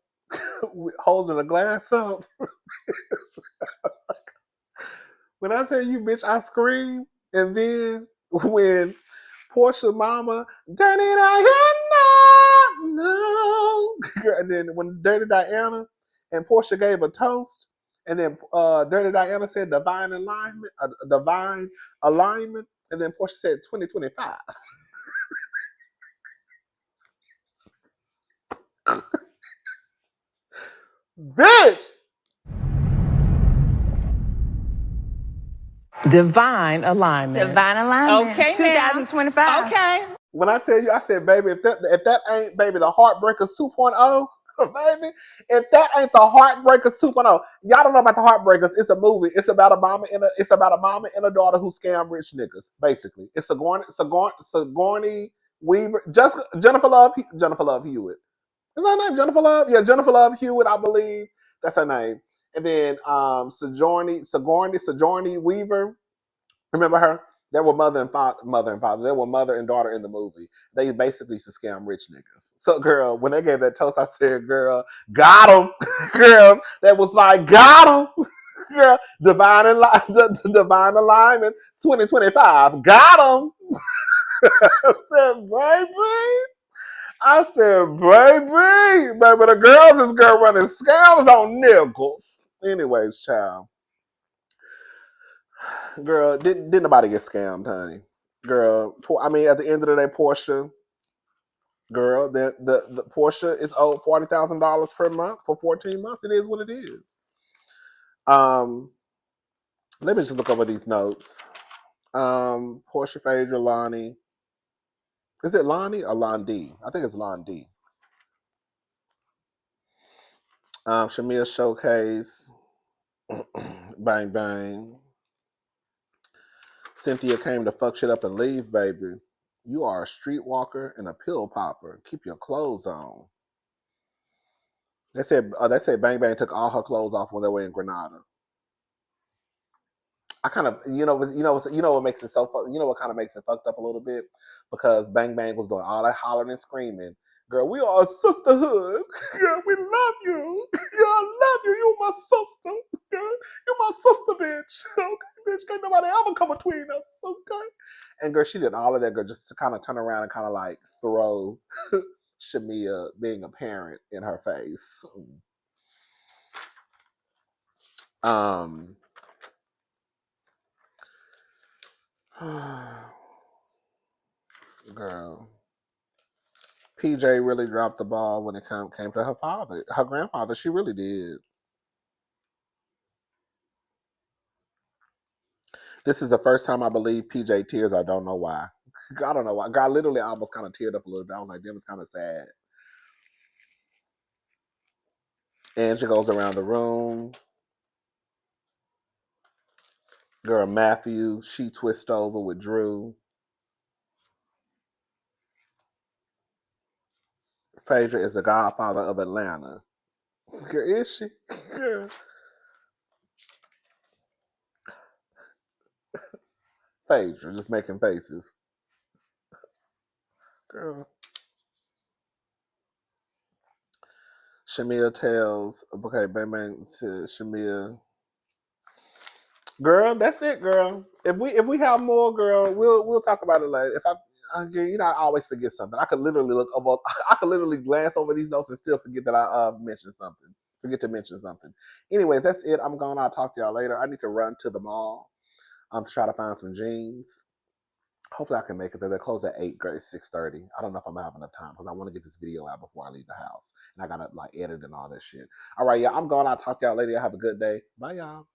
holding a glass up. When I tell you, bitch, I screamed. And then when Portia mama, Dirty Diana, no. And then when Dirty Diana and Portia gave a toast, and then Dirty Diana said divine alignment, and then Portia said 2025. Bitch! Divine alignment. Divine alignment. Okay, 2025. Okay. When I tell you, I said, baby, if that ain't, baby, the Heartbreakers 2.0, baby, if that ain't the Heartbreakers 2.0, y'all don't know about the Heartbreakers. It's a movie. It's about a mama and a daughter who scam rich niggas. Basically, it's Sigourney Weaver, Jennifer Love Hewitt. Is her name Jennifer Love? Yeah, Jennifer Love Hewitt, I believe that's her name. And then Sigourney Weaver. Remember her? There were mother and father. There were mother and daughter in the movie. They basically used to scam rich niggas. So, girl, when they gave that toast, I said, "Girl, got him." Girl, that was like, "Got him." Girl, divine alignment, 2025. Got him. I said, baby, the girls is girl running scams on nickels. Anyways, child. Girl, didn't nobody get scammed, honey. Girl, I mean, at the end of the day, Portia, girl, the Portia is owed $40,000 per month for 14 months. It is what it is. Let me just look over these notes. Portia Phaedra, Lonnie. Is it Lonnie or Londi? I think it's Londi. Shamia Showcase. Bang bang. Cynthia came to fuck shit up and leave, baby. You are a streetwalker and a pill popper. Keep your clothes on. They said Bang Bang took all her clothes off when they were in Grenada. I kind of, what makes it so, what kind of makes it fucked up a little bit, because Bang Bang was doing all that hollering and screaming. Girl, we are a sisterhood. Girl, we love you. Girl, I love you. You my sister. Girl, you my sister, bitch. Okay, bitch, can't nobody ever come between us. Okay. And girl, she did all of that, girl, just to kind of turn around and kind of like throw Shamia being a parent in her face. Girl. PJ really dropped the ball when it came to her grandfather. She really did. This is the first time I believe PJ tears. I don't know why. I don't know why. God, literally, I almost kind of teared up a little bit. I was like, damn, it's kind of sad. Angie goes around the room. Girl, Matthew, she twists over with Drew. Phaedra is the godfather of Atlanta. Girl, is she? Girl. Phaedra, just making faces. Girl. Shamia tells, okay, Bang Bang says, Shamia. Girl, that's it, girl. If we have more, girl, we'll talk about it later. If I always forget something. I could literally look over. I could literally glance over these notes and still forget that I mentioned something. Forget to mention something. Anyways, that's it. I'm going. I'll talk to y'all later. I need to run to the mall. To try to find some jeans. Hopefully, I can make it there. They close at 8. Girl, it's 6:30. I don't know if I'm gonna have enough time because I want to get this video out before I leave the house, and I gotta like edit and all that shit. All right, y'all. I'm going. I'll talk to y'all later. Y'all have a good day. Bye, y'all.